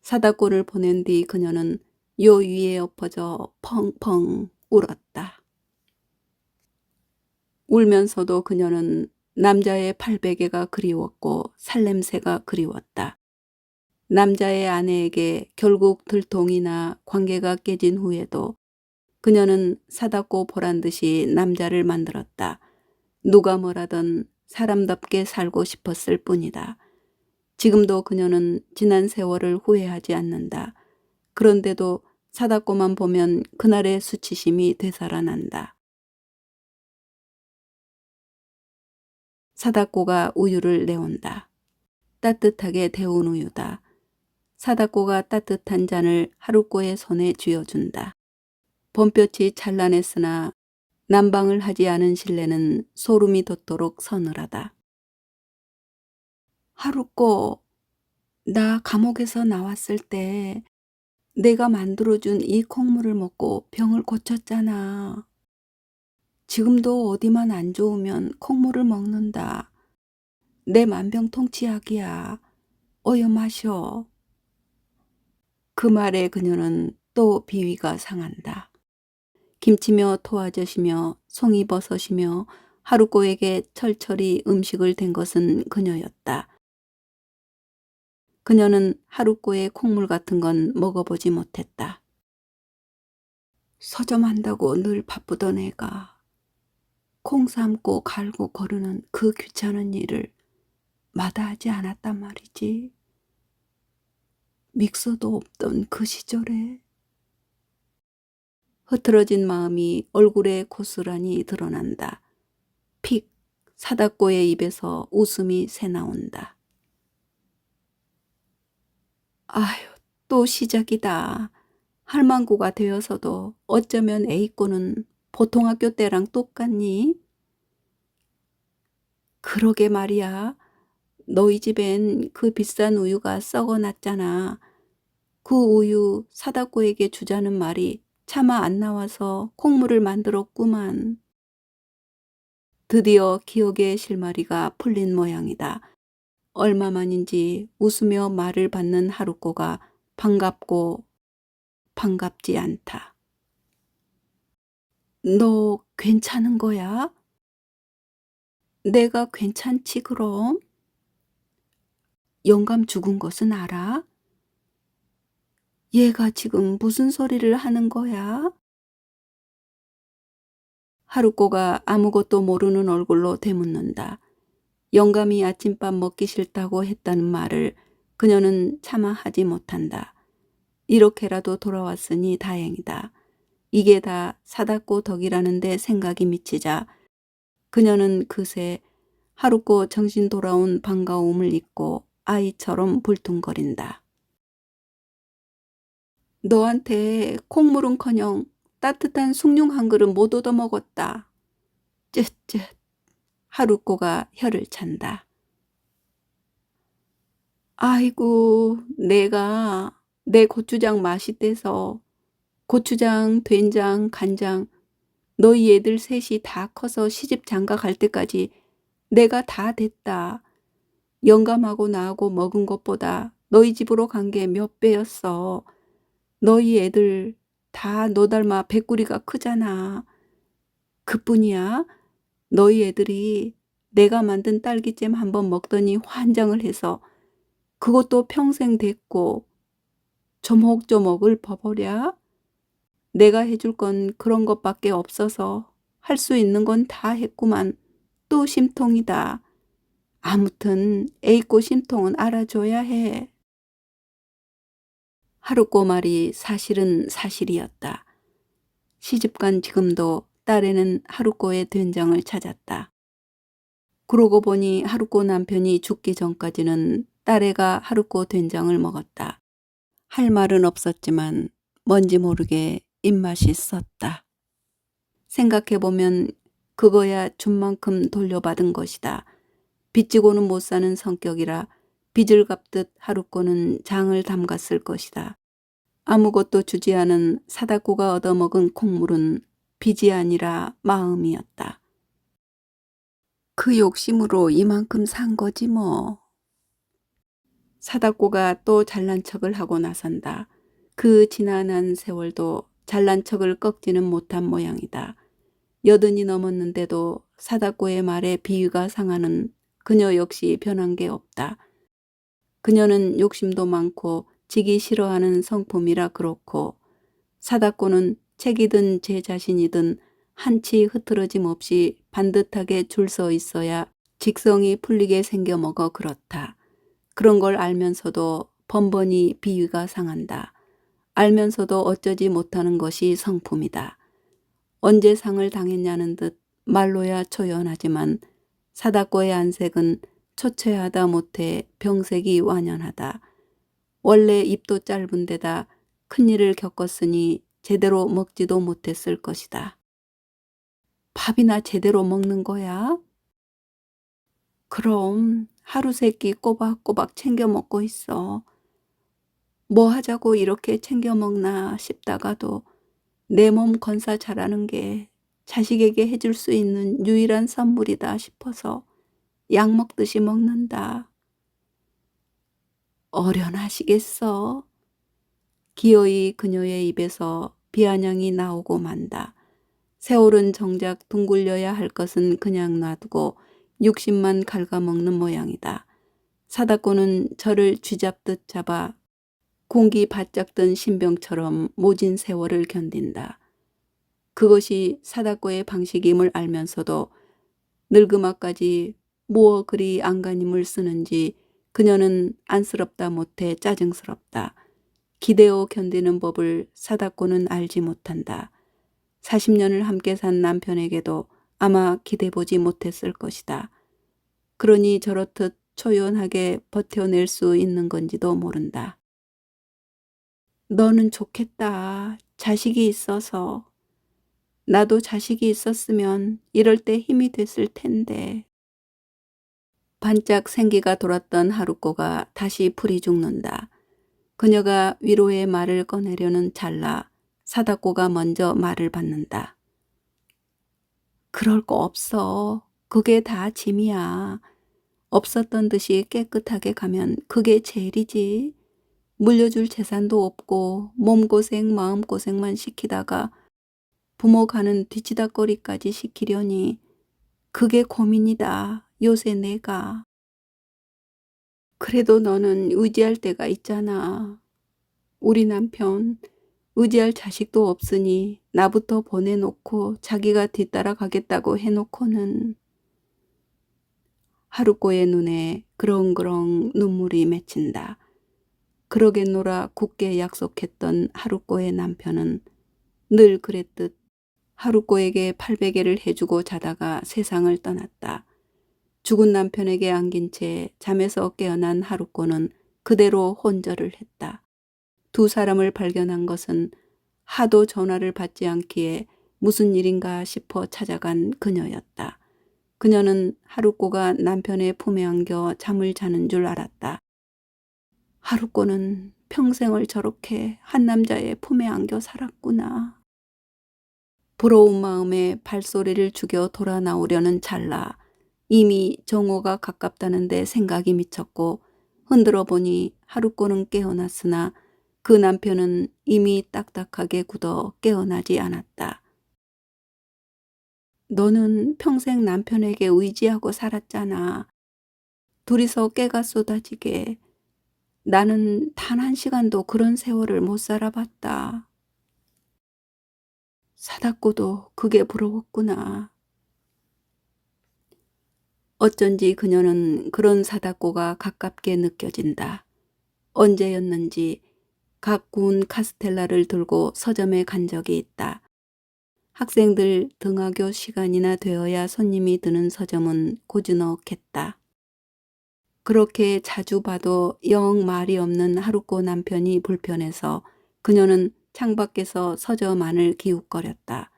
사다꼬를 보낸 뒤 그녀는 요 위에 엎어져 펑펑 울었다. 울면서도 그녀는 남자의 팔베개가 그리웠고 살냄새가 그리웠다. 남자의 아내에게 결국 들통이나 관계가 깨진 후에도 그녀는 사다꼬 보란 듯이 남자를 만들었다. 누가 뭐라든 사람답게 살고 싶었을 뿐이다. 지금도 그녀는 지난 세월을 후회하지 않는다. 그런데도 사다꼬만 보면 그날의 수치심이 되살아난다. 사다꼬가 우유를 내온다. 따뜻하게 데운 우유다. 사다꼬가 따뜻한 잔을 하루꼬의 손에 쥐어준다. 봄볕이 찬란했으나 난방을 하지 않은 실내는 소름이 돋도록 서늘하다. 하루꼬, 나 감옥에서 나왔을 때 내가 만들어준 이 콩물을 먹고 병을 고쳤잖아. 지금도 어디만 안 좋으면 콩물을 먹는다. 내 만병통치약이야. 어여 마셔. 그 말에 그녀는 또 비위가 상한다. 김치며 토아젓이며 송이버섯이며 하루꼬에게 철철이 음식을 댄 것은 그녀였다. 그녀는 하루꼬의 콩물 같은 건 먹어보지 못했다. 서점한다고 늘 바쁘던 애가 콩 삶고 갈고 거르는 그 귀찮은 일을 마다하지 않았단 말이지. 믹서도 없던 그 시절에. 흐트러진 마음이 얼굴에 고스란히 드러난다. 픽, 사다꼬의 입에서 웃음이 새나온다. 아휴, 또 시작이다. 할망구가 되어서도 어쩌면 A꼬는 보통 학교 때랑 똑같니? 그러게 말이야. 너희 집엔 그 비싼 우유가 썩어났잖아. 그 우유 사다꼬에게 주자는 말이 차마 안 나와서 콩물을 만들었구만. 드디어 기억의 실마리가 풀린 모양이다. 얼마만인지 웃으며 말을 받는 하루코가 반갑고 반갑지 않다. 너 괜찮은 거야? 내가 괜찮지 그럼? 영감 죽은 것은 알아? 얘가 지금 무슨 소리를 하는 거야? 하루코가 아무것도 모르는 얼굴로 되묻는다. 영감이 아침밥 먹기 싫다고 했다는 말을 그녀는 차마 하지 못한다. 이렇게라도 돌아왔으니 다행이다. 이게 다 사다코 덕이라는 데 생각이 미치자 그녀는 그새 하루코 정신 돌아온 반가움을 잊고 아이처럼 불퉁거린다. 너한테 콩물은커녕 따뜻한 숭늉 한 그릇 못 얻어먹었다. 쯧쯧. 하루코가 혀를 찬다. 아이고, 내가 내 고추장 맛있대서 고추장, 된장, 간장 너희 애들 셋이 다 커서 시집 장가 갈 때까지 내가 다 됐다. 영감하고 나하고 먹은 것보다 너희 집으로 간 게 몇 배였어. 너희 애들 다 너 닮아 배꾸리가 크잖아. 그뿐이야. 너희 애들이 내가 만든 딸기잼 한번 먹더니 환장을 해서 그것도 평생 됐고 조목조목을 버버랴. 내가 해줄 건 그런 것밖에 없어서 할 수 있는 건 다 했구만. 또 심통이다. 아무튼 애있고 심통은 알아줘야 해. 하루꼬 말이 사실은 사실이었다. 시집간 지금도 딸에는 하루꼬의 된장을 찾았다. 그러고 보니 하루꼬 남편이 죽기 전까지는 딸애가 하루꼬 된장을 먹었다. 할 말은 없었지만 뭔지 모르게 입맛이 썼다. 생각해보면 그거야 준 만큼 돌려받은 것이다. 빚지고는 못 사는 성격이라 빚을 갚듯 하루꼬는 장을 담갔을 것이다. 아무것도 주지 않은 사다코가 얻어먹은 콩물은 빚이 아니라 마음이었다. 그 욕심으로 이만큼 산 거지 뭐. 사다코가 또 잘난 척을 하고 나선다. 그 지난한 세월도 잘난 척을 꺾지는 못한 모양이다. 80이 넘었는데도 사다코의 말에 비위가 상하는 그녀 역시 변한 게 없다. 그녀는 욕심도 많고 지기 싫어하는 성품이라 그렇고 사다코는 책이든 제 자신이든 한치 흐트러짐 없이 반듯하게 줄 서 있어야 직성이 풀리게 생겨 먹어 그렇다. 그런 걸 알면서도 번번이 비위가 상한다. 알면서도 어쩌지 못하는 것이 성품이다. 언제 상을 당했냐는 듯 말로야 초연하지만 사다코의 안색은 초췌하다 못해 병색이 완연하다. 원래 입도 짧은 데다 큰일을 겪었으니 제대로 먹지도 못했을 것이다. 밥이나 제대로 먹는 거야? 그럼 하루 세끼 꼬박꼬박 챙겨 먹고 있어. 뭐 하자고 이렇게 챙겨 먹나 싶다가도 내 몸 건사 잘하는 게 자식에게 해줄 수 있는 유일한 선물이다 싶어서 약 먹듯이 먹는다. 어련하시겠어? 기어이 그녀의 입에서 비아냥이 나오고 만다. 세월은 정작 둥글려야 할 것은 그냥 놔두고 육신만 갉아먹는 모양이다. 사다코는 저를 쥐잡듯 잡아 공기 바짝 든 신병처럼 모진 세월을 견딘다. 그것이 사다코의 방식임을 알면서도 늙음아까지 무어 그리 안간힘을 쓰는지 그녀는 안쓰럽다 못해 짜증스럽다. 기대어 견디는 법을 사다코는 알지 못한다. 40년을 함께 산 남편에게도 아마 기대보지 못했을 것이다. 그러니 저렇듯 초연하게 버텨낼 수 있는 건지도 모른다. 너는 좋겠다. 자식이 있어서. 나도 자식이 있었으면 이럴 때 힘이 됐을 텐데. 반짝 생기가 돌았던 하루코가 다시 풀이 죽는다. 그녀가 위로의 말을 꺼내려는 찰나 사다코가 먼저 말을 받는다. 그럴 거 없어. 그게 다 짐이야. 없었던 듯이 깨끗하게 가면 그게 제일이지. 물려줄 재산도 없고 몸고생 마음고생만 시키다가 부모 가는 뒤치다꺼리까지 시키려니 그게 고민이다. 요새 내가. 그래도 너는 의지할 때가 있잖아. 우리 남편 의지할 자식도 없으니 나부터 보내놓고 자기가 뒤따라 가겠다고 해놓고는. 하루꼬의 눈에 그렁그렁 눈물이 맺힌다. 그러겠노라 굳게 약속했던 하루꼬의 남편은 늘 그랬듯 하루꼬에게 팔베개를 해주고 자다가 세상을 떠났다. 죽은 남편에게 안긴 채 잠에서 깨어난 하루꼬는 그대로 혼절을 했다. 두 사람을 발견한 것은 하도 전화를 받지 않기에 무슨 일인가 싶어 찾아간 그녀였다. 그녀는 하루꼬가 남편의 품에 안겨 잠을 자는 줄 알았다. 하루꼬는 평생을 저렇게 한 남자의 품에 안겨 살았구나. 부러운 마음에 발소리를 죽여 돌아 나오려는 찰나 이미 정오가 가깝다는데 생각이 미쳤고 흔들어 보니 하루꼬는 깨어났으나 그 남편은 이미 딱딱하게 굳어 깨어나지 않았다. 너는 평생 남편에게 의지하고 살았잖아. 둘이서 깨가 쏟아지게. 나는 단 한 시간도 그런 세월을 못 살아봤다. 사다꼬도 그게 부러웠구나. 어쩐지 그녀는 그런 사다꼬가 가깝게 느껴진다. 언제였는지 각 구운 카스텔라를 들고 서점에 간 적이 있다. 학생들 등하교 시간이나 되어야 손님이 드는 서점은 고즈넉했다. 그렇게 자주 봐도 영 말이 없는 하루꼬 남편이 불편해서 그녀는 창밖에서 서점 안을 기웃거렸다.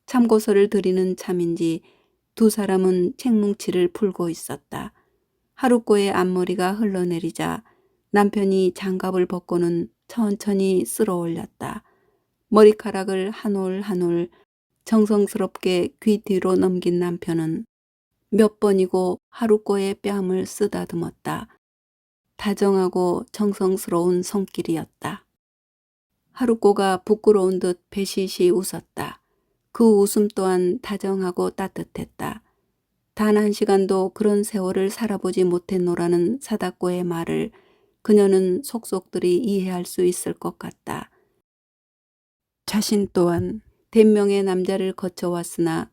참고서를 드리는 참인지 두 사람은 책뭉치를 풀고 있었다. 하루꼬의 앞머리가 흘러내리자 남편이 장갑을 벗고는 천천히 쓸어 올렸다. 머리카락을 한 올 한 올 정성스럽게 귀 뒤로 넘긴 남편은 몇 번이고 하루꼬의 뺨을 쓰다듬었다. 다정하고 정성스러운 손길이었다. 하루꼬가 부끄러운 듯 배시시 웃었다. 그 웃음 또한 다정하고 따뜻했다. 단 한 시간도 그런 세월을 살아보지 못했노라는 사다꼬의 말을 그녀는 속속들이 이해할 수 있을 것 같다. 자신 또한 댓명의 남자를 거쳐왔으나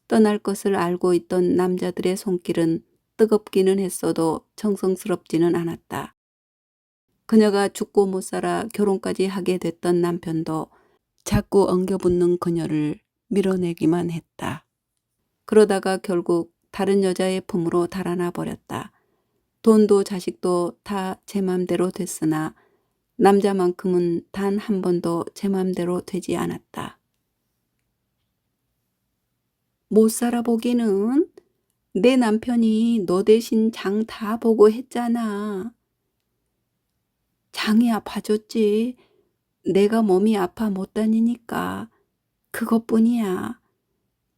떠날 것을 알고 있던 남자들의 손길은 뜨겁기는 했어도 정성스럽지는 않았다. 그녀가 죽고 못 살아 결혼까지 하게 됐던 남편도 자꾸 엉겨붙는 그녀를 밀어내기만 했다. 그러다가 결국 다른 여자의 품으로 달아나 버렸다. 돈도 자식도 다 제 맘대로 됐으나 남자만큼은 단 한 번도 제 맘대로 되지 않았다. 못 살아보기는 내 남편이 너 대신 장 다 보고 했잖아. 장이야 봐줬지. 내가 몸이 아파 못 다니니까. 그것뿐이야.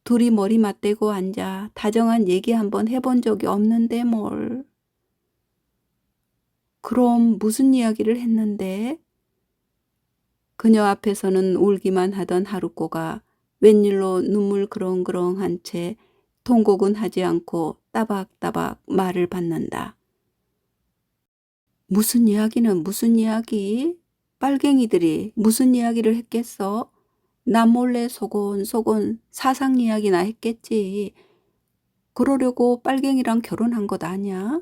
둘이 머리 맞대고 앉아 다정한 얘기 한번 해본 적이 없는데 뭘. 그럼 무슨 이야기를 했는데? 그녀 앞에서는 울기만 하던 하루꼬가 웬일로 눈물 그렁그렁한 채 통곡은 하지 않고 따박따박 말을 받는다. 무슨 이야기는 무슨 이야기? 빨갱이들이 무슨 이야기를 했겠어? 나 몰래 소곤소곤 사상 이야기나 했겠지. 그러려고 빨갱이랑 결혼한 것 아냐?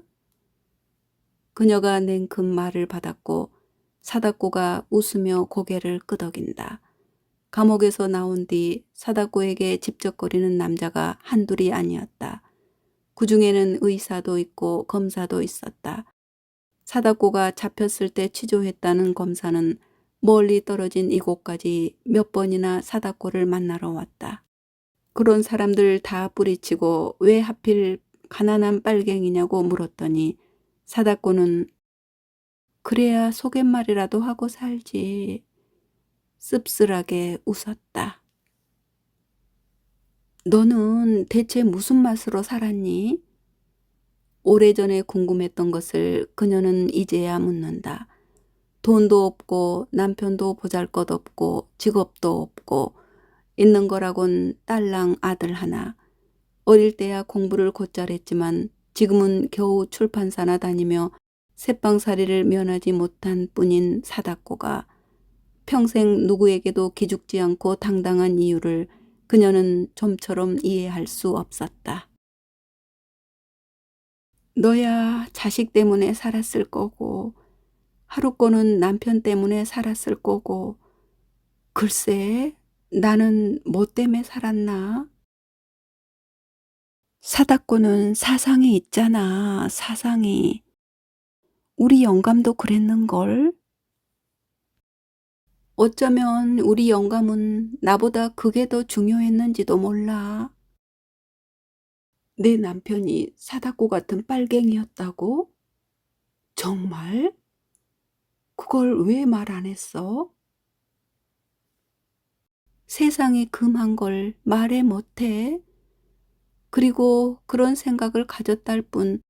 그녀가 냉큼 말을 받았고 사다꼬가 웃으며 고개를 끄덕인다. 감옥에서 나온 뒤 사다꼬에게 집적거리는 남자가 한둘이 아니었다. 그 중에는 의사도 있고 검사도 있었다. 사다꼬가 잡혔을 때 취조했다는 검사는 멀리 떨어진 이곳까지 몇 번이나 사다꼬를 만나러 왔다. 그런 사람들 다 뿌리치고 왜 하필 가난한 빨갱이냐고 물었더니 사다꼬는 그래야 소갯말이라도 하고 살지. 씁쓸하게 웃었다. 너는 대체 무슨 맛으로 살았니? 오래전에 궁금했던 것을 그녀는 이제야 묻는다. 돈도 없고 남편도 보잘것없고 직업도 없고 있는 거라곤 딸랑 아들 하나. 어릴 때야 공부를 곧잘 했지만 지금은 겨우 출판사나 다니며 새빵살이를 면하지 못한 뿐인 사다코가 평생 누구에게도 기죽지 않고 당당한 이유를 그녀는 좀처럼 이해할 수 없었다. 너야 자식 때문에 살았을 거고 하루코는 남편 때문에 살았을 거고 글쎄 나는 뭐 때문에 살았나? 사다코는 사상이 있잖아, 사상이. 우리 영감도 그랬는걸? 어쩌면 우리 영감은 나보다 그게 더 중요했는지도 몰라. 내 남편이 사다코 같은 빨갱이였다고? 정말? 그걸 왜 말 안 했어? 세상이 금한 걸 말해 못해? 그리고 그런 생각을 가졌달 뿐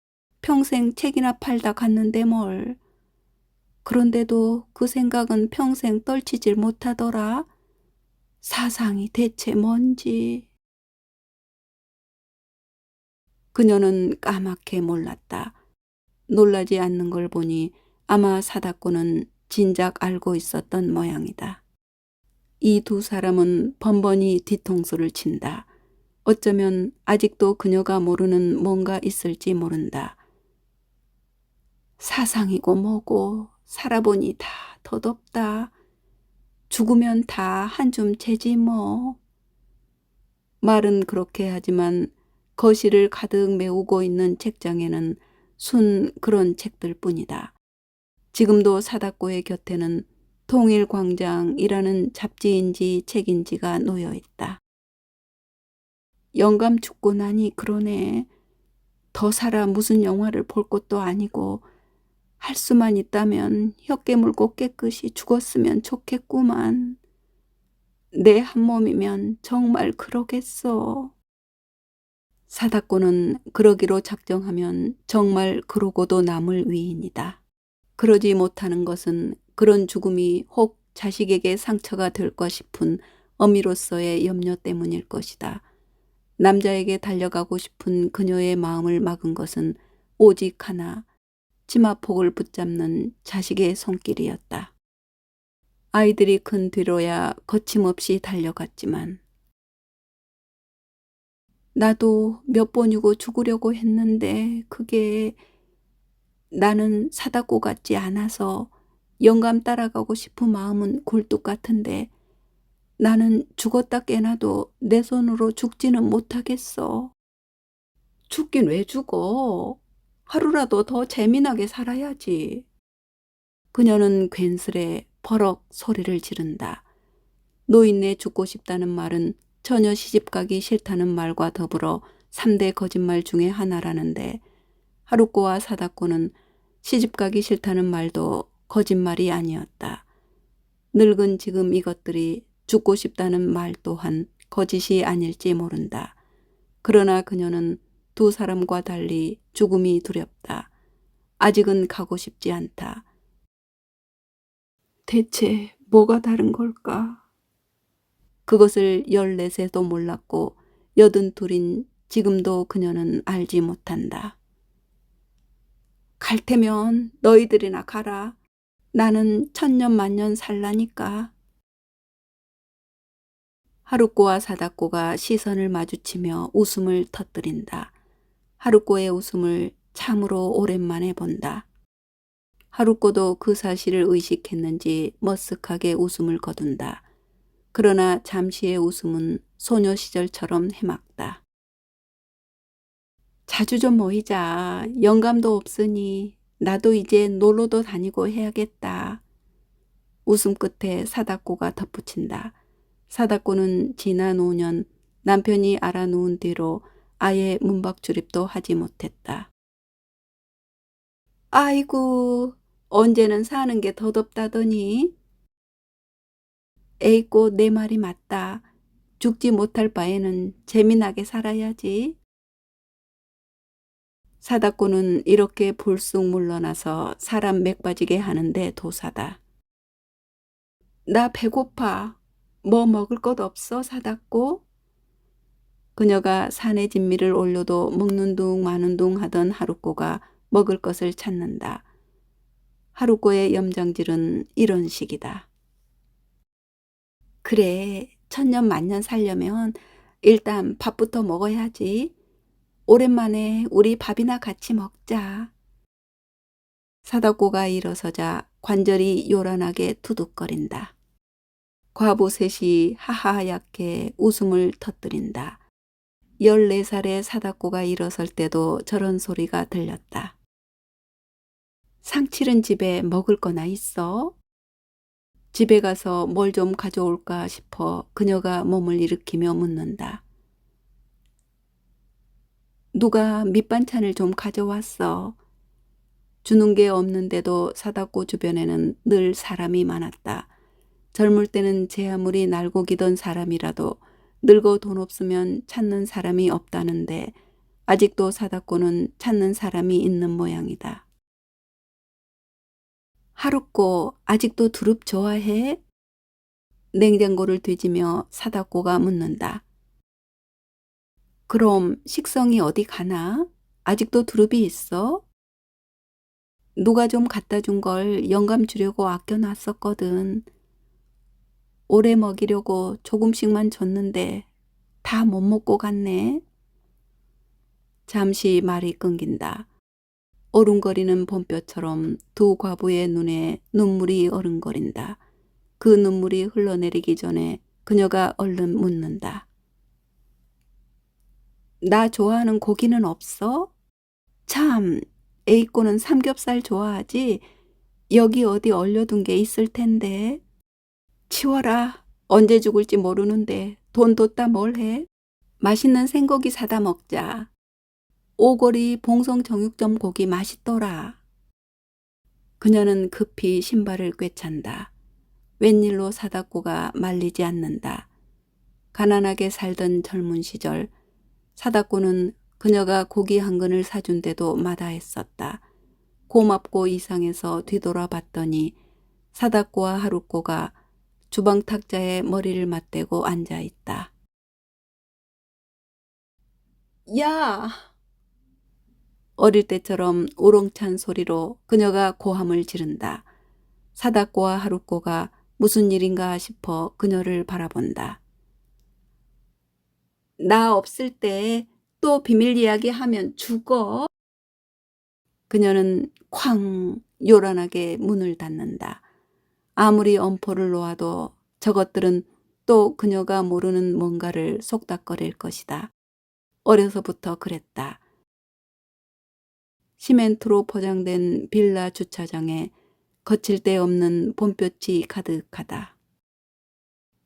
평생 책이나 팔다 갔는데 뭘. 그런데도 그 생각은 평생 떨치질 못하더라. 사상이 대체 뭔지. 그녀는 까맣게 몰랐다. 놀라지 않는 걸 보니 아마 사다코는 진작 알고 있었던 모양이다. 이 두 사람은 번번이 뒤통수를 친다. 어쩌면 아직도 그녀가 모르는 뭔가 있을지 모른다. 사상이고 뭐고 살아보니 다 덧없다. 죽으면 다 한 줌 재지 뭐. 말은 그렇게 하지만 거실을 가득 메우고 있는 책장에는 순 그런 책들 뿐이다. 지금도 사다코의 곁에는 통일광장이라는 잡지인지 책인지가 놓여 있다. 영감 죽고 나니 그러네. 더 살아 무슨 영화를 볼 것도 아니고 할 수만 있다면 혀 깨물고 깨끗이 죽었으면 좋겠구만. 내 한 몸이면 정말 그러겠어. 사다코는 그러기로 작정하면 정말 그러고도 남을 위인이다. 그러지 못하는 것은 그런 죽음이 혹 자식에게 상처가 될까 싶은 어미로서의 염려 때문일 것이다. 남자에게 달려가고 싶은 그녀의 마음을 막은 것은 오직 하나, 치마폭을 붙잡는 자식의 손길이었다. 아이들이 큰 뒤로야 거침없이 달려갔지만 나도 몇 번이고 죽으려고 했는데 그게 나는 사다코 같지 않아서 영감 따라가고 싶은 마음은 굴뚝 같은데 나는 죽었다 깨나도 내 손으로 죽지는 못하겠어. 죽긴 왜 죽어? 하루라도 더 재미나게 살아야지. 그녀는 괜스레 버럭 소리를 지른다. 노인네 죽고 싶다는 말은 처녀 시집가기 싫다는 말과 더불어 3대 거짓말 중에 하나라는데 하루코와 사다코는 시집가기 싫다는 말도 거짓말이 아니었다. 늙은 지금 이것들이 죽고 싶다는 말 또한 거짓이 아닐지 모른다. 그러나 그녀는 두 사람과 달리 죽음이 두렵다. 아직은 가고 싶지 않다. 대체 뭐가 다른 걸까? 그것을 14세도 몰랐고 82인 지금도 그녀는 알지 못한다. 갈 테면 너희들이나 가라. 나는 천년 만년 살라니까. 하루코와 사다코가 시선을 마주치며 웃음을 터뜨린다. 하루코의 웃음을 참으로 오랜만에 본다. 하루코도 그 사실을 의식했는지 머쓱하게 웃음을 거둔다. 그러나 잠시의 웃음은 소녀 시절처럼 해맑다. 자주 좀 모이자. 영감도 없으니 나도 이제 놀러도 다니고 해야겠다. 웃음 끝에 사다코가 덧붙인다. 사다코는 지난 5년 남편이 알아놓은 뒤로 아예 문박 출입도 하지 못했다. 아이고, 언제는 사는 게 덧없다더니. 에이꼬 내 말이 맞다. 죽지 못할 바에는 재미나게 살아야지. 사다코는 이렇게 불쑥 물러나서 사람 맥 빠지게 하는데 도사다. 나 배고파. 뭐 먹을 것 없어, 사다코? 그녀가 산의 진미를 올려도 먹는 둥 마는 둥 하던 하루꼬가 먹을 것을 찾는다. 하루꼬의 염장질은 이런 식이다. 그래, 천년 만년 살려면 일단 밥부터 먹어야지. 오랜만에 우리 밥이나 같이 먹자. 사다코가 일어서자 관절이 요란하게 투둑거린다. 과부 셋이 하하하얗게 웃음을 터뜨린다. 14살의 사다코가 일어설 때도 저런 소리가 들렸다. 상칠은 집에 먹을 거나 있어? 집에 가서 뭘 좀 가져올까 싶어 그녀가 몸을 일으키며 묻는다. 누가 밑반찬을 좀 가져왔어. 주는 게 없는데도 사다코 주변에는 늘 사람이 많았다. 젊을 때는 제 아무리 날고기던 사람이라도 늙어 돈 없으면 찾는 사람이 없다는데 아직도 사다코는 찾는 사람이 있는 모양이다. 하루꼬 아직도 두릅 좋아해? 냉장고를 뒤지며 사다코가 묻는다. 그럼 식성이 어디 가나? 아직도 두릅이 있어? 누가 좀 갖다 준 걸 영감 주려고 아껴놨었거든. 오래 먹이려고 조금씩만 줬는데 다 못 먹고 갔네. 잠시 말이 끊긴다. 어른거리는 봄볕처럼 두 과부의 눈에 눈물이 어른거린다. 그 눈물이 흘러내리기 전에 그녀가 얼른 묻는다. 나 좋아하는 고기는 없어? 참, 에이꼬는 삼겹살 좋아하지? 여기 어디 얼려둔 게 있을 텐데. 치워라. 언제 죽을지 모르는데 돈 뒀다 뭘 해? 맛있는 생고기 사다 먹자. 오거리 봉성 정육점 고기 맛있더라. 그녀는 급히 신발을 꿰찬다. 웬일로 사다코가 말리지 않는다. 가난하게 살던 젊은 시절 사다코는 그녀가 고기 한 근을 사준데도 마다했었다. 고맙고 이상해서 뒤돌아봤더니 사다코와 하루코가 주방 탁자에 머리를 맞대고 앉아있다. 야! 어릴 때처럼 우렁찬 소리로 그녀가 고함을 지른다. 사다코와 하루코가 무슨 일인가 싶어 그녀를 바라본다. 나 없을 때 또 비밀 이야기 하면 죽어. 그녀는 쾅 요란하게 문을 닫는다. 아무리 엄포를 놓아도 저것들은 또 그녀가 모르는 뭔가를 속닥거릴 것이다. 어려서부터 그랬다. 시멘트로 포장된 빌라 주차장에 거칠 데 없는 봄볕이 가득하다.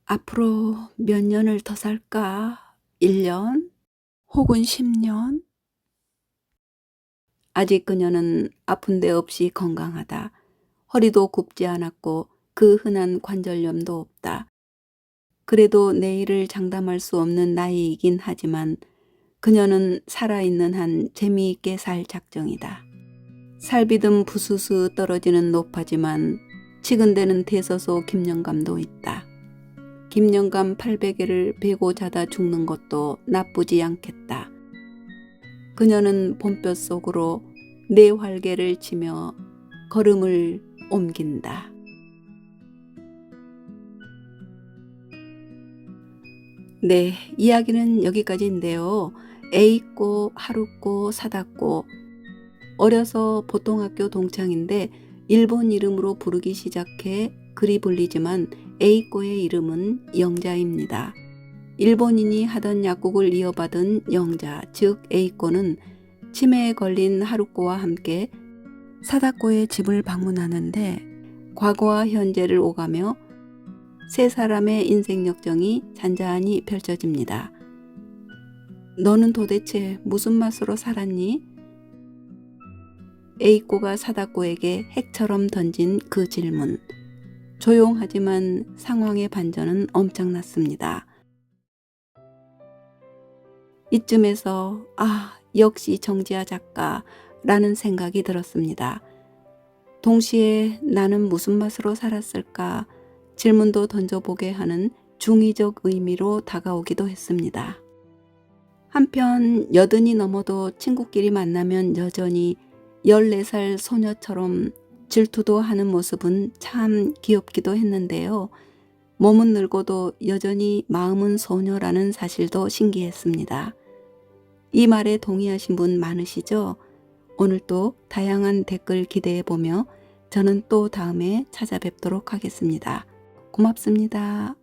앞으로 몇 년을 더 살까? 1년? 혹은 10년? 아직 그녀는 아픈 데 없이 건강하다. 허리도 굽지 않았고 그 흔한 관절염도 없다. 그래도 내일을 장담할 수 없는 나이이긴 하지만 그녀는 살아있는 한 재미있게 살 작정이다. 살비듬 부스스 떨어지는 노파지만 치근대는 대서소 김영감도 있다. 김영감 800개를 베고 자다 죽는 것도 나쁘지 않겠다. 그녀는 봄볕 속으로 내 활개를 치며 걸음을 옮긴다. 네, 이야기는 여기까지인데요. 에이꼬, 하루꼬, 사다꼬. 어려서 보통학교 동창인데 일본 이름으로 부르기 시작해 글이 불리지만 에이꼬의 이름은 영자입니다. 일본인이 하던 약국을 이어받은 영자, 즉 에이꼬는 치매에 걸린 하루꼬와 함께 사다코의 집을 방문하는데 과거와 현재를 오가며 세 사람의 인생 역정이 잔잔히 펼쳐집니다. 너는 도대체 무슨 맛으로 살았니? 에이꼬가 사다코에게 핵처럼 던진 그 질문. 조용하지만 상황의 반전은 엄청났습니다. 이쯤에서 역시 정지아 작가라는 생각이 들었습니다. 동시에 나는 무슨 맛으로 살았을까 질문도 던져보게 하는 중의적 의미로 다가오기도 했습니다. 한편 80이 넘어도 친구끼리 만나면 여전히 14살 소녀처럼 질투도 하는 모습은 참 귀엽기도 했는데요. 몸은 늙어도 여전히 마음은 소녀라는 사실도 신기했습니다. 이 말에 동의하신 분 많으시죠? 오늘 또 다양한 댓글 기대해보며 저는 또 다음에 찾아뵙도록 하겠습니다. 고맙습니다.